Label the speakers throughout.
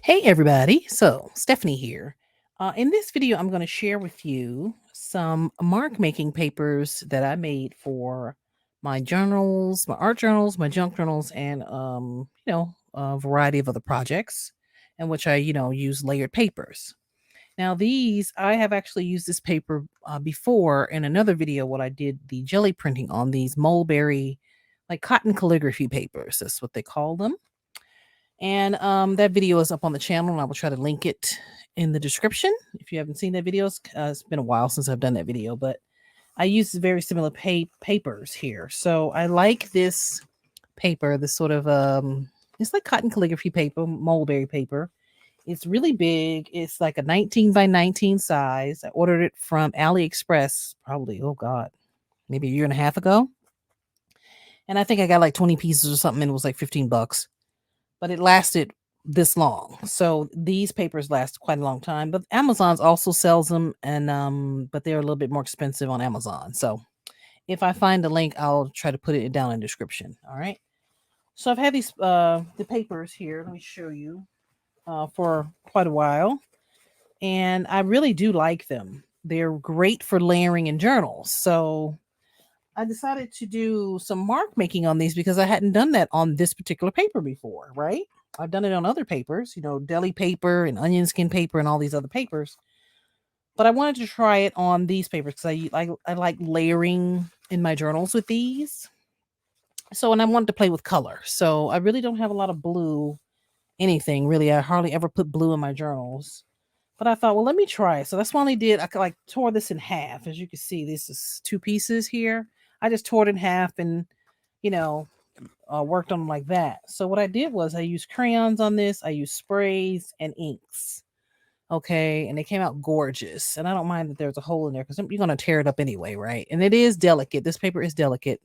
Speaker 1: Hey everybody, so Stephanie here. In this video, I'm going to share with you some mark making papers that I made for my journals, my art journals, my junk journals, and a variety of other projects in which I use layered papers. Now, these I have actually used this paper before in another video. What I did the jelly printing on these mulberry, like cotton calligraphy papers. That's what they call them, and that video is up on the channel, and I will try to link it in the description. If you haven't seen that video, it's been a while since I've done that video, but I use very similar papers here. So I like this paper, this sort of it's like cotton calligraphy paper, mulberry paper. It's really big. It's like a 19 by 19 size. I ordered it from AliExpress probably, oh God, maybe a year and a half ago. And I think I got like 20 pieces or something, and it was like 15 bucks. But it lasted this long. So these papers last quite a long time. But Amazon's also sells them, and but they're a little bit more expensive on Amazon. So if I find the link, I'll try to put it down in the description. All right. So I've had these the papers here. Let me show you for quite a while, and I really do like them. They're great for layering in journals. So I decided to do some mark making on these because I hadn't done that on this particular paper before, right? I've done it on other papers, deli paper and onion skin paper and all these other papers. But I wanted to try it on these papers because I like layering in my journals with these. So, and I wanted to play with color. So I really don't have a lot of blue anything really. I hardly ever put blue in my journals. But I thought, well, let me try it. So that's what I only did. I like tore this in half. As you can see, this is two pieces here. I just tore it in half and, you know, worked on them like that. So what I did was I used crayons on this. I used sprays and inks. Okay. And they came out gorgeous. And I don't mind that there's a hole in there because you're going to tear it up anyway, right? And it is delicate. This paper is delicate.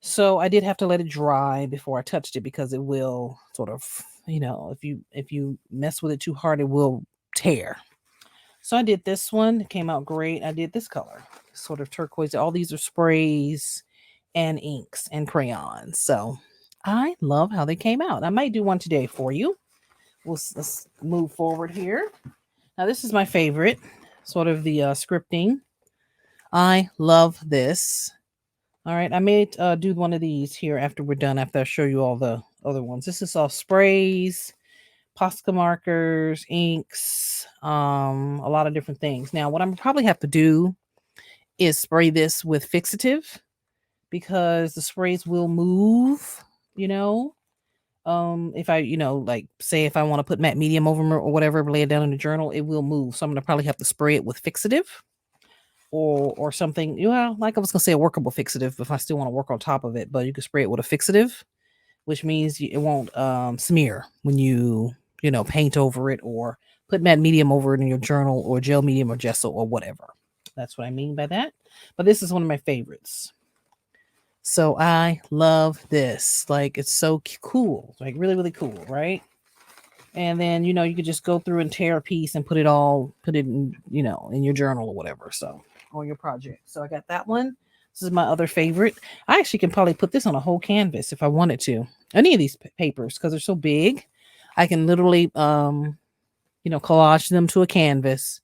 Speaker 1: So I did have to let it dry before I touched it because it will sort of, if you mess with it too hard, it will tear. So I did this one. It came out great. I did this color, sort of turquoise. All these are sprays and inks and crayons. So I love how they came out. I might do one today for you. Let's move forward here. Now this is my favorite, sort of the scripting. I love this. All right, I may do one of these here after we're done. After I show you all the other ones. This is all sprays, Posca markers, inks, a lot of different things. Now, what I'm probably have to do is spray this with fixative because the sprays will move, you know. If I, like say if I want to put matte medium over 'em or whatever, lay it down in the journal, it will move. So I'm gonna probably have to spray it with fixative or something. Like I was gonna say a workable fixative if I still want to work on top of it, but you can spray it with a fixative, which means it won't smear when you paint over it or put matte medium over it in your journal or gel medium or gesso or whatever. That's what I mean by that. But this is one of my favorites. So I love this. Like it's so cool. Like really, really cool, right? And then you could just go through and tear a piece and put it in your journal or whatever. So on your project. So I got that one. This is my other favorite. I actually can probably put this on a whole canvas if I wanted to. Any of these papers because they're so big. I can literally collage them to a canvas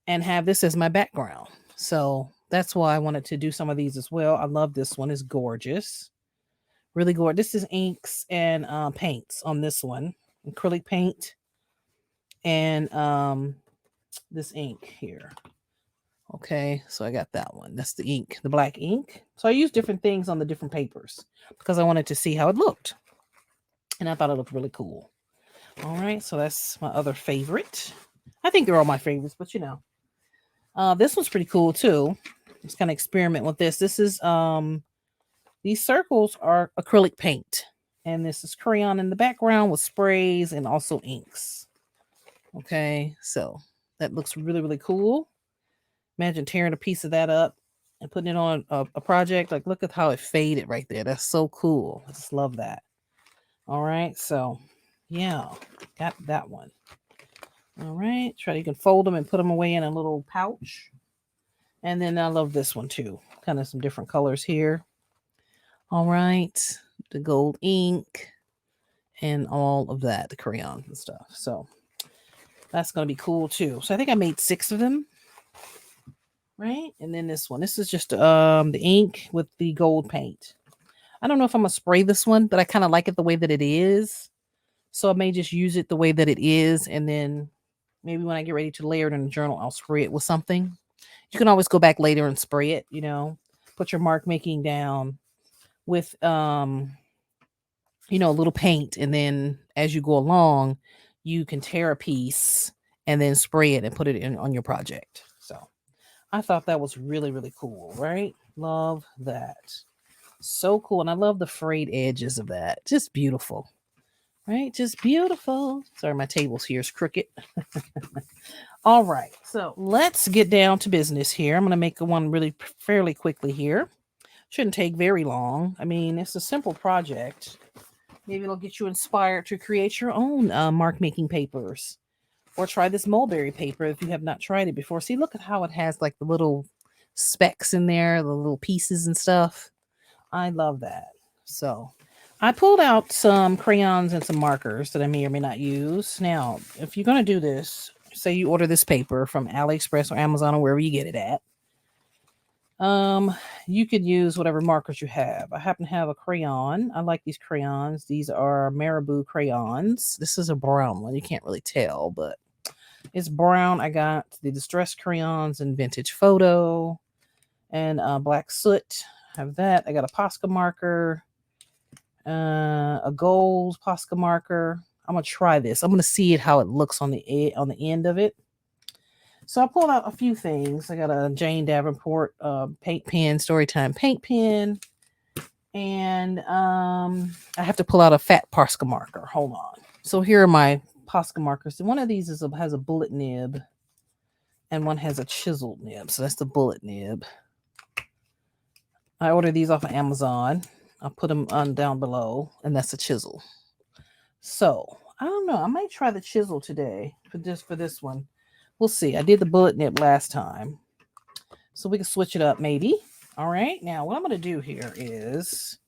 Speaker 1: and have this as my background. So that's why I wanted to do some of these as well. I love this one. It's gorgeous. Really gorgeous. This is inks and paints on this one. Acrylic paint and this ink here. Okay, so I got that one. That's the ink, the black ink. So I used different things on the different papers because I wanted to see how it looked. And I thought it looked really cool. All right, so that's my other favorite. I think they're all my favorites, but this one's pretty cool too. Just kind of experiment with this. This is these circles are acrylic paint, and this is crayon in the background with sprays and also inks. Okay, so that looks really, really cool. Imagine tearing a piece of that up and putting it on a project. Like, look at how it faded right there. That's so cool. I just love that. All right, so yeah, got that one. All right, you can fold them and put them away in a little pouch. And then I love this one too. Kind of some different colors here. All right, the gold ink and all of that, the crayons and stuff. So that's going to be cool too. So I think I made 6 of them, right? And then this one. This is just the ink with the gold paint. I don't know if I'm going to spray this one, but I kind of like it the way that it is. So I may just use it the way that it is, and then maybe when I get ready to layer it in the journal, I'll spray it with something. You can always go back later and spray it, put your mark making down with a little paint, and then as you go along, you can tear a piece and then spray it and put it in on your project. So I thought that was really, really cool, right? Love that. So cool. And I love the frayed edges of that. Just beautiful. Right? Just beautiful. Sorry, my table's here is crooked. All right. So let's get down to business here. I'm going to make one really fairly quickly here. Shouldn't take very long. I mean, it's a simple project. Maybe it'll get you inspired to create your own mark making papers, or try this mulberry paper if you have not tried it before. See, look at how it has like the little specks in there, the little pieces and stuff. I love that. So I pulled out some crayons and some markers that I may or may not use. Now, if you're going to do this, say you order this paper from AliExpress or Amazon or wherever you get it at, you could use whatever markers you have. I happen to have a crayon. I like these crayons. These are Marabou crayons. This is a brown one. You can't really tell, but it's brown. I got the distress crayons and vintage photo and black soot. I have that. I got a Posca marker, a gold Posca marker. I'm gonna try this. I'm gonna see how it looks on the end of it. So I pulled out a few things. I got a Jane Davenport paint pen, Storytime paint pen. And I have to pull out a fat Posca marker. Hold on. So here are my Posca markers. One of these has a bullet nib, and one has a chiseled nib. So that's the bullet nib. I ordered these off of Amazon. I'll put them on down below, and that's a chisel. So I don't know. I might try the chisel today for this one. We'll see. I did the bullet nib last time, so we can switch it up maybe. All right. Now what I'm going to do here is,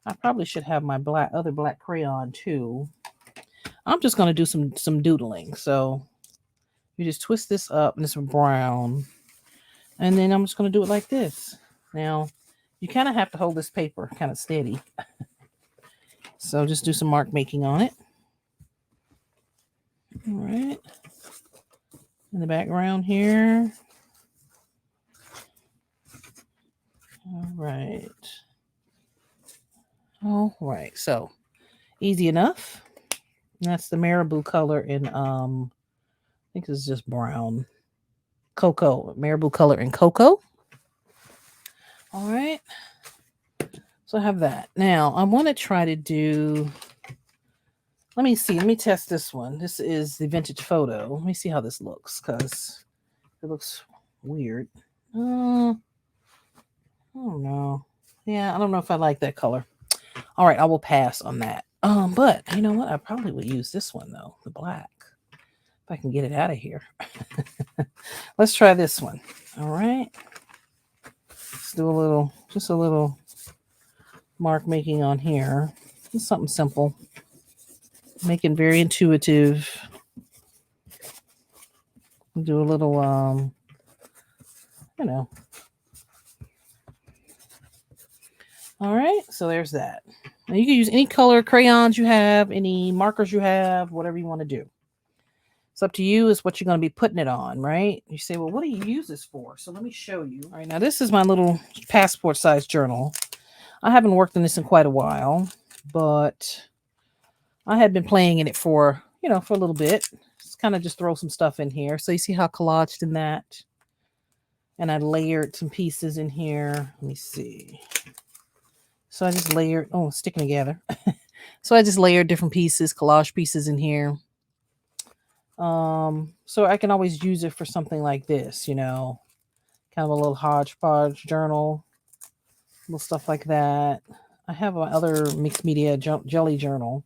Speaker 1: I probably should have my other black crayon too. I'm just going to do some doodling. So you just twist this up, and it's brown, and then I'm just going to do it like this. Now you kind of have to hold this paper kind of steady. So just do some mark making on it. All right. In the background here. All right. All right. So easy enough. And that's the Marabou color in I think it's just brown. Cocoa. Marabou color in cocoa. All right. So I have that. Now I want to try to do, let me see. Let me test this one. This is the vintage photo. Let me see how this looks, because it looks weird. Oh no. Yeah, I don't know if I like that color. All right, I will pass on that. But you know what? I probably would use this one though, the black, if I can get it out of here. Let's try this one. All right. Let's do just a little mark making on here. Just something simple. Making very intuitive. Do a little All right, so there's that. Now you can use any color crayons you have, any markers you have, whatever you want to do. It's up to you. Is what you're going to be putting it on, right? You say, well, what do you use this for? So let me show you. All right, now this is my little passport size journal. I haven't worked on this in quite a while, but I had been playing in it for a little bit. Just throw some stuff in here. So you see how collaged in that? And I layered some pieces in here. Let me see. So I just layered, sticking together. So I just layered different pieces, collage pieces in here. So I can always use it for something like this, kind of a little hodgepodge journal, little stuff like that. I have another mixed media jelly journal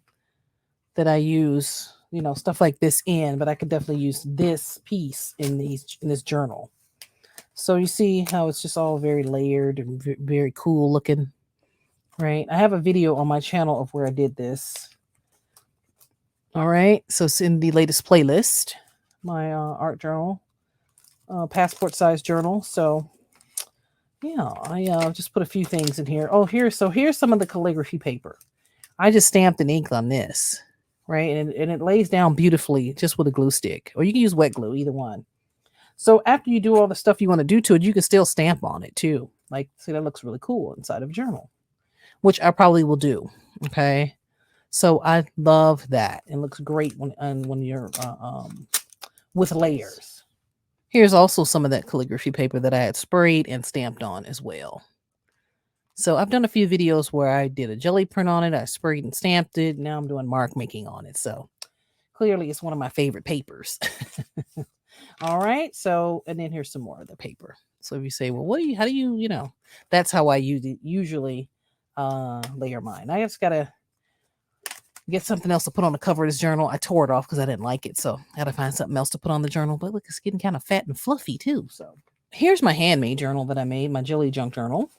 Speaker 1: that I use, stuff like this in, but I could definitely use this piece in this journal. So you see how it's just all very layered and very cool looking, right? I have a video on my channel of where I did this. All right, so it's in the latest playlist, my art journal, passport size journal. So yeah, I just put a few things in here. Oh, here's some of the calligraphy paper. I just stamped and inked on this, right? And it lays down beautifully just with a glue stick, or you can use wet glue, either one. So after you do all the stuff you want to do to it, you can still stamp on it too. Like, see, that looks really cool inside of a journal, which I probably will do. Okay. So I love that. It looks great when you're with layers. Here's also some of that calligraphy paper that I had sprayed and stamped on as well. So I've done a few videos where I did a jelly print on it. I sprayed and stamped it. Now I'm doing mark making on it. So clearly it's one of my favorite papers. All right. So, and then here's some more of the paper. So if you say, well, how do you, that's how I usually layer mine. I just got to get something else to put on the cover of this journal. I tore it off because I didn't like it. So I got to find something else to put on the journal. But look, it's getting kind of fat and fluffy too. So here's my handmade journal that I made, my jelly junk journal.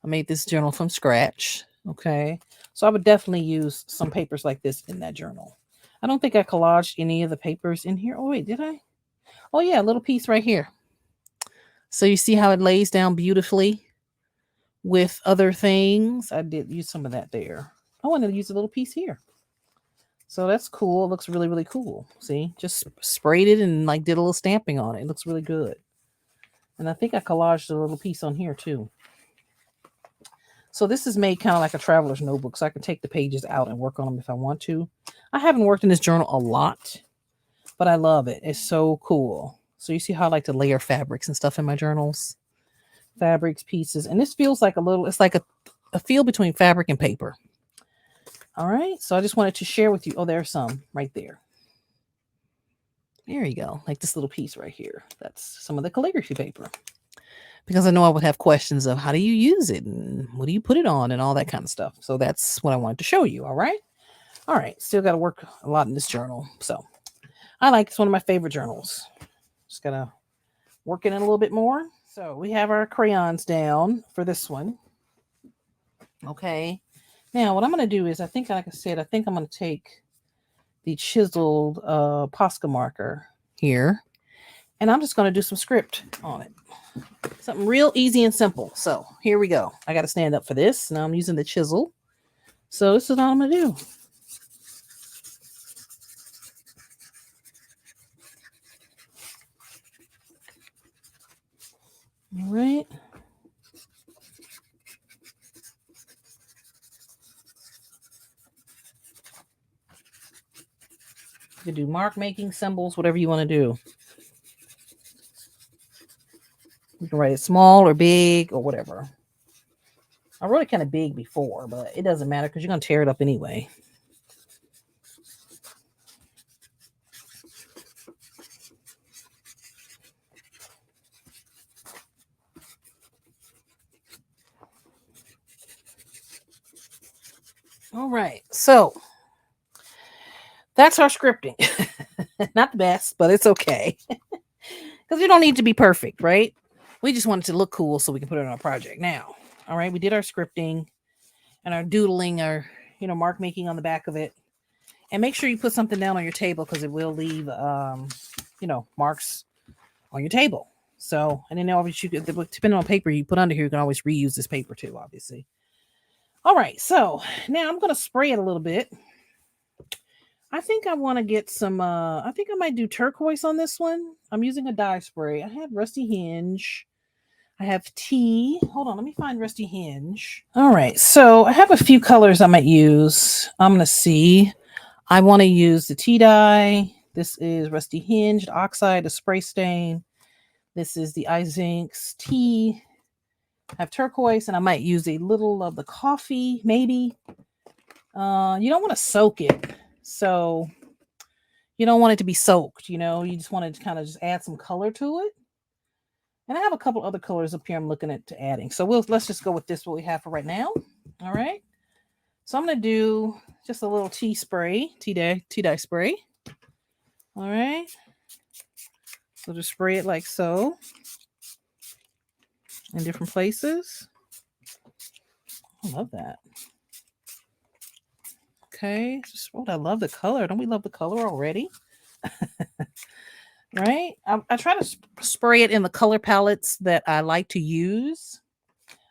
Speaker 1: I made this journal from scratch. Okay. So I would definitely use some papers like this in that journal. I don't think I collaged any of the papers in here. Oh, wait, did I? Oh, yeah, a little piece right here. So you see how it lays down beautifully with other things. I did use some of that there. I wanted to use a little piece here. So that's cool. It looks really, really cool. See, just sprayed it and like did a little stamping on it. It looks really good. And I think I collaged a little piece on here too. So this is made kind of like a traveler's notebook, so I can take the pages out and work on them if I want to. I haven't worked in this journal a lot, but I love it. It's so cool. So you see how I like to layer fabrics and stuff in my journals? Fabrics, pieces. And this feels like it's like a feel between fabric and paper. All right. So I just wanted to share with you. Oh, there's some right there. There you go. Like this little piece right here. That's some of the calligraphy paper. Because I know I would have questions of how do you use it and what do you put it on and all that kind of stuff. So that's what I wanted to show you. All right. All right. Still got to work a lot in this journal. So it's one of my favorite journals. Just got to work in it a little bit more. So we have our crayons down for this one. Okay. Now what I'm going to do is I think I'm going to take the chiseled Posca marker here. And I'm just going to do some script on it. Something real easy and simple. So here we go. I got to stand up for this. Now I'm using the chisel. So this is what I'm going to do. All right. You can do mark making, symbols, whatever you want to do. You can write it small or big or whatever. I wrote it kind of big before, but it doesn't matter because you're going to tear it up anyway. All right. So that's our scripting. Not the best, but it's okay. Because we don't need to be perfect, right? We just want it to look cool so we can put it on our project now. All right. We did our scripting and our doodling, our, mark making on the back of it. And make sure you put something down on your table because it will leave, marks on your table. So, and then obviously, depending on paper you put under here, you can always reuse this paper too, obviously. All right. So now I'm going to spray it a little bit. I think I want to get some, I think I might do turquoise on this one. I'm using a dye spray. I have Rusty Hinge. I have tea. Hold on, let me find Rusty Hinge. All right, so I have a few colors I might use. I'm going to see. I want to use the tea dye. This is Rusty Hinge, oxide, a spray stain. This is the iZinks tea. I have turquoise, and I might use a little of the coffee, maybe. You don't want to soak it. So you don't want it to be soaked, you just want to kind of just add some color to it. And I have a couple other colors up here I'm looking at adding. So let's just go with this, what we have for right now. All right. So I'm going to do just a little tea dye spray. All right. So just spray it like so in different places. I love that. Okay. I love the color. Don't we love the color already? Right? I try to spray it in the color palettes that I like to use.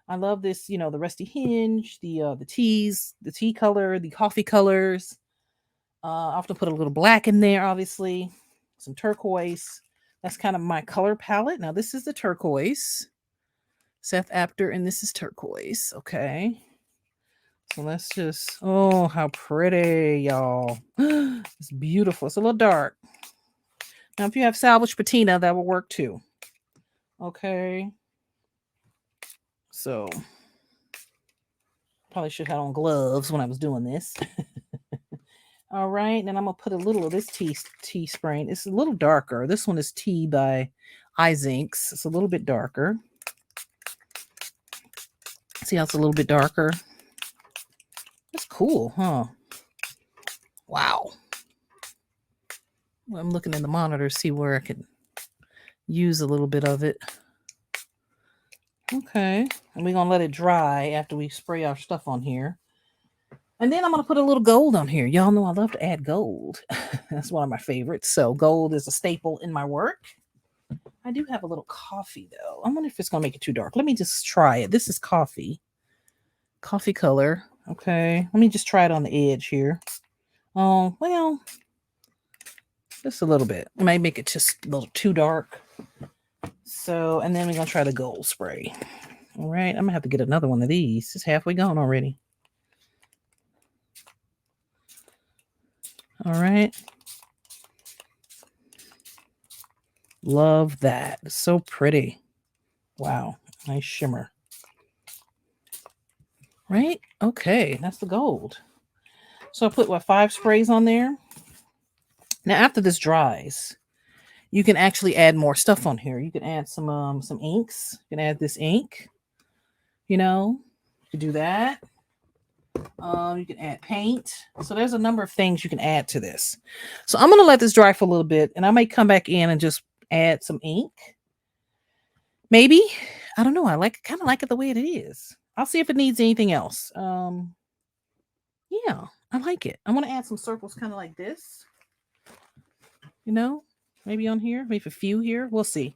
Speaker 1: I love this, the rusty hinge, the teas, the tea color, the coffee colors. I often put a little black in there, obviously, some turquoise. That's kind of my color palette. Now this is the turquoise, Seth Apter, and this is turquoise. Okay, so let's just. Oh, how pretty, y'all! It's beautiful. It's a little dark. Now, if you have salvage patina, that will work too. Okay, so probably should have on gloves when I was doing this. All right, and I'm gonna put a little of this tea spraying. It's a little darker. This one is Tea by iZinks. It's a little bit darker. See how it's a little bit darker? That's cool, huh? Wow. I'm looking in the monitor to see where I can use a little bit of it. Okay, and we're gonna let it dry after we spray our stuff on here. And then I'm going to put a little gold on here. Y'all know I love to add gold. That's one of my favorites. So gold is a staple in my work. I do have a little coffee, though. I wonder if it's going to make it too dark. Let me just try it. This is coffee. Coffee color. Okay. Let me just try it on the edge here. Oh, well, just a little bit. It might make it just a little too dark. So, and then we're going to try the gold spray. All right. I'm going to have to get another one of these. It's halfway gone already. All right. Love that. It's so pretty. Wow. Nice shimmer. Right? Okay. That's the gold. So I put, 5 sprays on there? Now, after this dries, you can actually add more stuff on here. You can add some inks. You can add this ink. You can do that. You can add paint. So there's a number of things you can add to this. So I'm going to let this dry for a little bit, and I might come back in and just add some ink. Maybe. I don't know. I kind of like it the way it is. I'll see if it needs anything else. Yeah, I like it. I'm going to add some circles kind of like this. Maybe on here, maybe a few here. We'll see.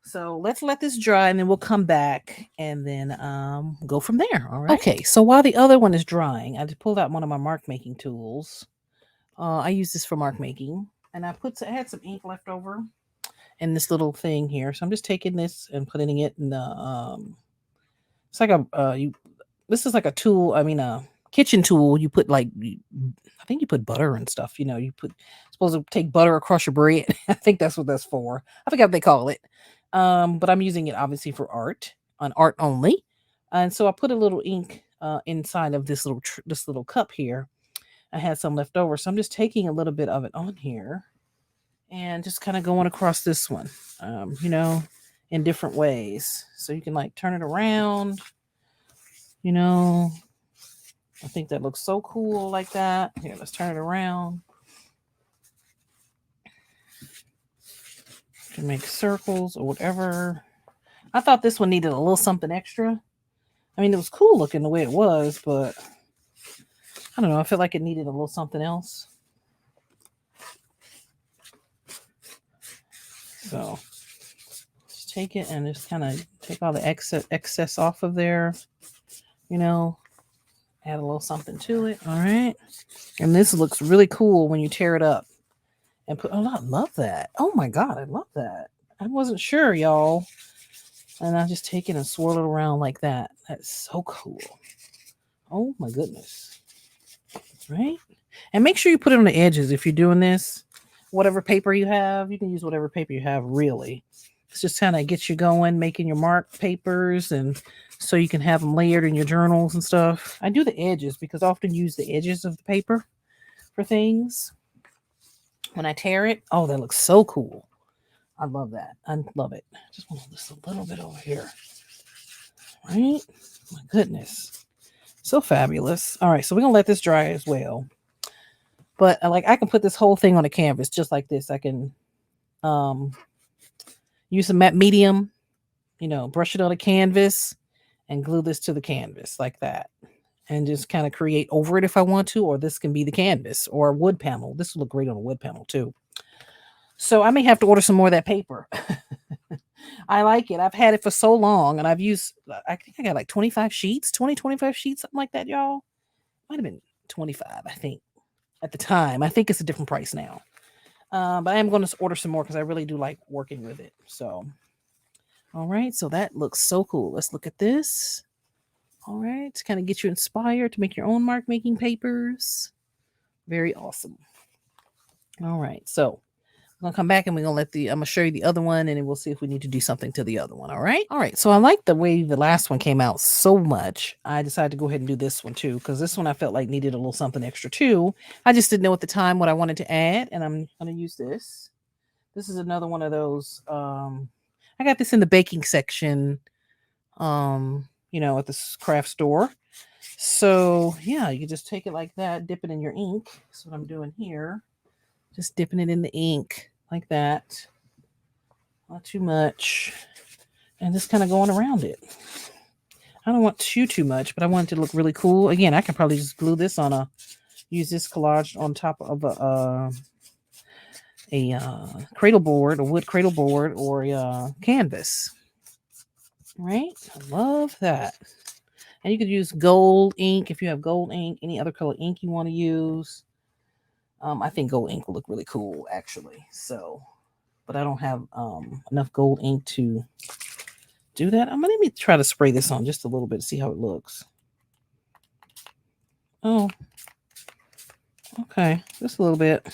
Speaker 1: So let's let this dry, and then we'll come back and then go from there. All right. Okay, so while the other one is drying, I just pulled out one of my mark making tools. I use this for mark making, and I had some ink left over in this little thing here. So I'm just taking this and putting it in the it's like this is like a tool. I mean, a kitchen tool. You put I think you put butter and stuff. Supposed to take butter across your bread. I think that's what that's for. I forgot what they call it. But I'm using it obviously for art, on art only. And so I put a little ink inside of this little cup here. I had some left over, so I'm just taking a little bit of it on here and just kind of going across this one, in different ways. So you can turn it around, I think that looks so cool like that. Here, let's turn it around. You can make circles or whatever. I thought this one needed a little something extra. I mean, it was cool looking the way it was, but I don't know. I feel like it needed a little something else. So just take it and just kind of take all the excess off of there, add a little something to it. All right. And this looks really cool when you tear it up and I love that. Oh my God, I love that. I wasn't sure, y'all. And I just take it and swirl it around like that. That's so cool. Oh my goodness. Right? And make sure you put it on the edges if you're doing this. Whatever paper you have, you can use whatever paper you have, really. It's just kind of gets you going, making your mark papers, and so you can have them layered in your journals and stuff. I do the edges because I often use the edges of the paper for things. When I tear it, oh, that looks so cool. I love that. I love it. Just want this a little bit over here. Right? My goodness. So fabulous. All right, so we're going to let this dry as well. But I can put this whole thing on a canvas just like this. I can use some matte medium, brush it on a canvas and glue this to the canvas like that. and just kind of create over it if I want to, or this can be the canvas or a wood panel. This will look great on a wood panel too. So I may have to order some more of that paper. I like it. I've had it for so long and I've used, I think I got like 25 sheets, 25 sheets, something like that, y'all. Might have been 25, I think, at the time. I think it's a different price now. But I am going to order some more because I really do like working with it. So, all right. So that looks so cool. Let's look at this. All right. To kind of get you inspired to make your own mark making papers. Very awesome. All right. So I'm gonna come back and we're gonna I'm gonna show you the other one and then we'll see if we need to do something to the other one. All right. All right. So I like the way the last one came out so much. I decided to go ahead and do this one too, because this one I felt like needed a little something extra too. I just didn't know at the time what I wanted to add, and I'm gonna use this. This is another one of those. I got this in the baking section, at this craft store. So yeah, you can just take it like that, dip it in your ink. That's what I'm doing here. Just dipping it in the ink like that. Not too much. And just kind of going around it. I don't want too much, but I want it to look really cool. Again, I can probably just glue this on use this collage on top of a cradle board, a wood cradle board, or a canvas. Right? I love that. And you could use gold ink if you have gold ink, any other color ink you want to use. I think gold ink will look really cool, actually. So, but I don't have enough gold ink to do that. Let me try to spray this on just a little bit to see how it looks. Oh, okay, just a little bit.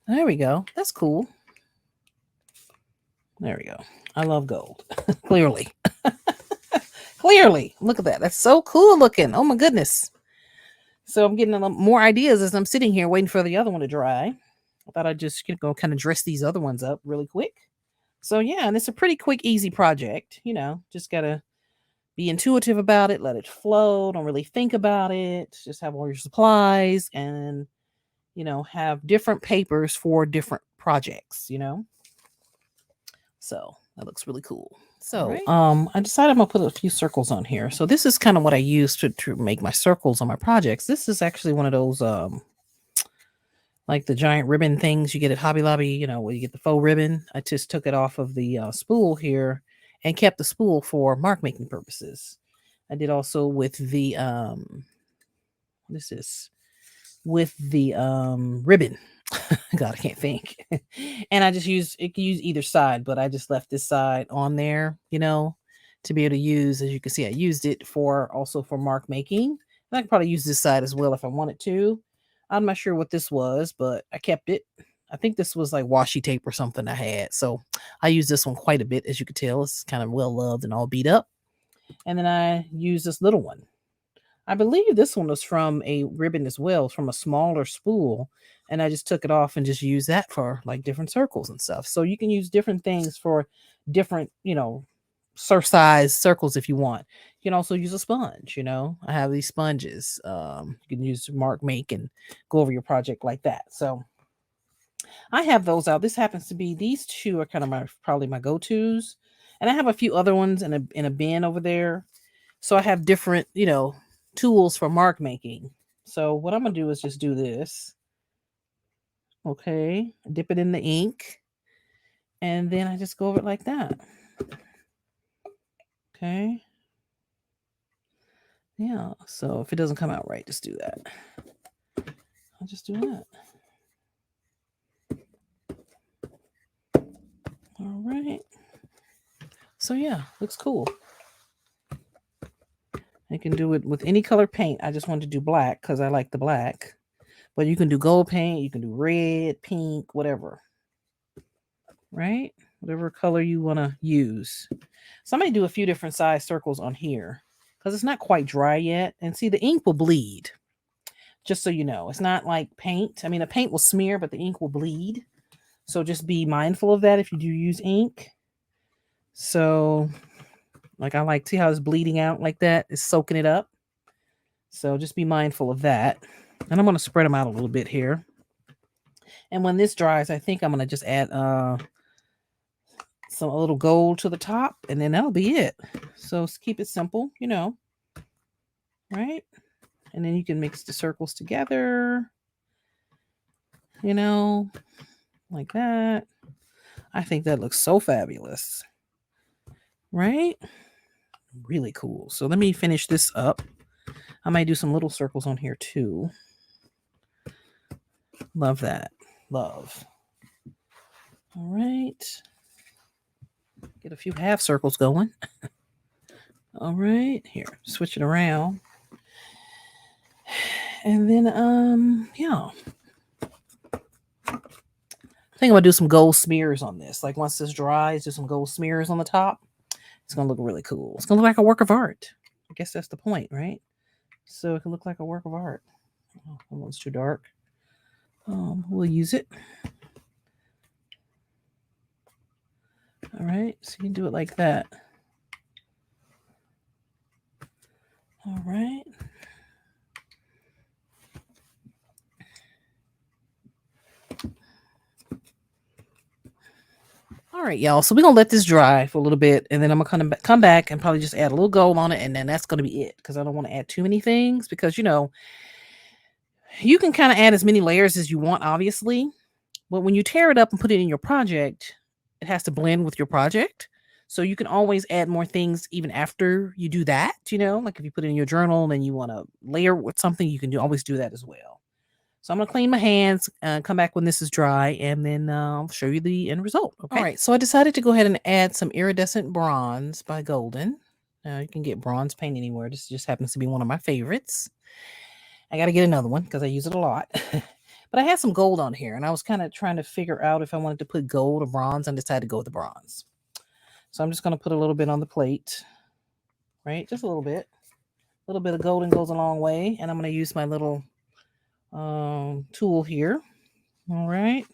Speaker 1: There we go. That's cool. There we go. I love gold. Clearly. Clearly. Look at that. That's so cool looking. Oh my goodness. So I'm getting a little more ideas as I'm sitting here waiting for the other one to dry. I thought I'd just go kind of dress these other ones up really quick. So yeah, and it's a pretty quick, easy project. Just gotta be intuitive about it, let it flow, don't really think about it. Just have all your supplies and have different papers for different projects, So that looks really cool. So I decided I'm gonna put a few circles on here. So this is kind of what I use to make my circles on my projects. This is actually one of those like the giant ribbon things you get at Hobby Lobby, where you get the faux ribbon. I just took it off of the spool here and kept the spool for mark making purposes. I did also with the what is this? With the ribbon. God, I can't think. And I just it can use either side, but I just left this side on there, to be able to use. As you can see, I used it also for mark making. And I could probably use this side as well if I wanted to. I'm not sure what this was, but I kept it. I think this was like washi tape or something I had. So I use this one quite a bit, as you can tell. It's kind of well loved and all beat up. And then I use this little one. I believe this one was from a ribbon as well, from a smaller spool. And I just took it off and just used that for like different circles and stuff. So you can use different things for different, size circles if you want. You can also use a sponge, I have these sponges. You can use to mark make and go over your project like that. So I have those out. This happens to be, these two are kind of probably my go-tos. And I have a few other ones in a bin over there. So I have different, tools for mark making. So what I'm gonna do is just do this. Okay, dip it in the ink, and then I just go over it like that. Okay. Yeah, so if it doesn't come out right, just do that. I'll just do that. All right. So yeah, looks cool. You can do it with any color paint. I just wanted to do black because I like the black. But you can do gold paint, you can do red, pink, whatever. Right? Whatever color you want to use. So I'm going to do a few different size circles on here because it's not quite dry yet. And see, the ink will bleed. Just so you know, it's not like paint. I mean, the paint will smear, but the ink will bleed. So just be mindful of that if you do use ink. So, like I like, see how it's bleeding out like that? It's soaking it up. So just be mindful of that. And I'm going to spread them out a little bit here. And when this dries, I think I'm going to just add a little gold to the top, and then that'll be it. So keep it simple, right? And then you can mix the circles together, you know, like that. I think that looks so fabulous, right? Really cool. So let me finish this up. I might do some little circles on here too. Love that. Love. All right. Get a few half circles going. All right. Here, switch it around. And then, yeah. I think I'm gonna do some gold smears on this. Like once this dries, do some gold smears on the top. It's gonna look really cool. It's gonna look like a work of art. I guess that's the point, right? So it can look like a work of art. Oh, that one's too dark. We'll use it. All right, so you can do it like that. All right. All right, y'all. So we're gonna let this dry for a little bit, and then I'm gonna come back and probably just add a little gold on it, and then that's gonna be it. Because I don't want to add too many things. Because you can kind of add as many layers as you want, obviously. But when you tear it up and put it in your project, it has to blend with your project. So you can always add more things even after you do that. Like if you put it in your journal and you want to layer with something, you can always do that as well. So I'm going to clean my hands, come back when this is dry, and then I'll show you the end result. Okay. All right. So I decided to go ahead and add some iridescent bronze by Golden. Now you can get bronze paint anywhere. This just happens to be one of my favorites. I got to get another one because I use it a lot. But I had some gold on here, and I was kind of trying to figure out if I wanted to put gold or bronze, and decided to go with the bronze. So I'm just going to put a little bit on the plate, right? Just a little bit. A little bit of golden goes a long way, and I'm going to use my little tool here. All right.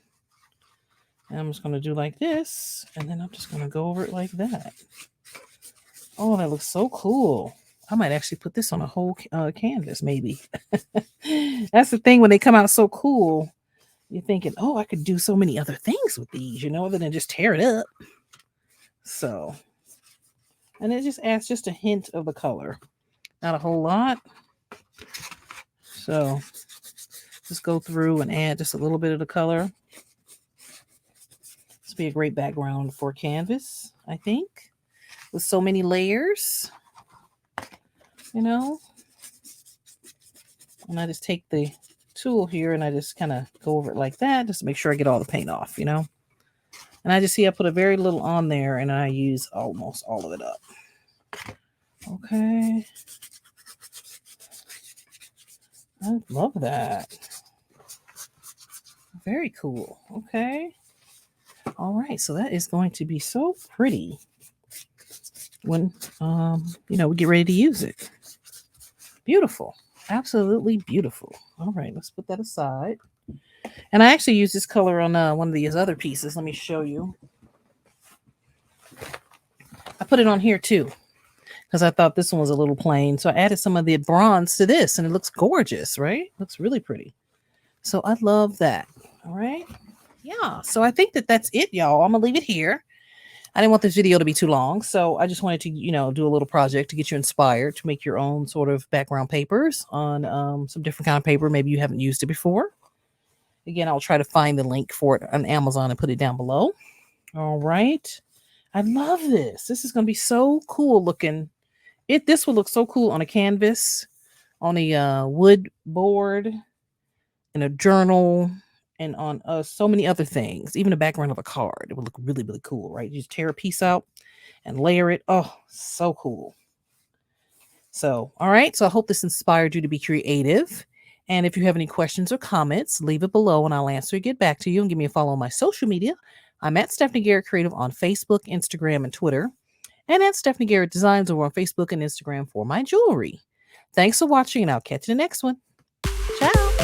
Speaker 1: And I'm just going to do like this, and then I'm just going to go over it like that. Oh, that looks so cool. I might actually put this on a whole canvas, maybe. That's the thing, when they come out so cool, you're thinking, oh, I could do so many other things with these, other than just tear it up. So, and it just adds just a hint of the color. Not a whole lot. So, just go through and add just a little bit of the color. This would be a great background for canvas, I think. With so many layers. And I just take the tool here and I just kind of go over it like that, just to make sure I get all the paint off, And I just see I put a very little on there, and I use almost all of it up. Okay. I love that. Very cool. Okay. All right. So that is going to be so pretty when, we get ready to use it. Beautiful. Absolutely beautiful. All right. Let's put that aside. And I actually use this color on one of these other pieces. Let me show you. I put it on here too, because I thought this one was a little plain. So I added some of the bronze to this, and it looks gorgeous, right? Looks really pretty. So I love that. All right. Yeah. So I think that's it, y'all. I'm going to leave it here. I didn't want this video to be too long. So I just wanted to, do a little project to get you inspired to make your own sort of background papers on some different kind of paper. Maybe you haven't used it before. Again, I'll try to find the link for it on Amazon and put it down below. All right. I love this. This is going to be so cool looking. This will look so cool on a canvas, on a wood board, in a journal, and on so many other things. Even the background of a card. It would look really, really cool, right? You just tear a piece out and layer it. Oh, so cool. So, all right. So I hope this inspired you to be creative. And if you have any questions or comments, leave it below and I'll answer, get back to you, and give me a follow on my social media. I'm at Stephanie Garrett Creative on Facebook, Instagram, and Twitter. And at Stephanie Garrett Designs over on Facebook and Instagram for my jewelry. Thanks for watching, and I'll catch you in the next one. Ciao.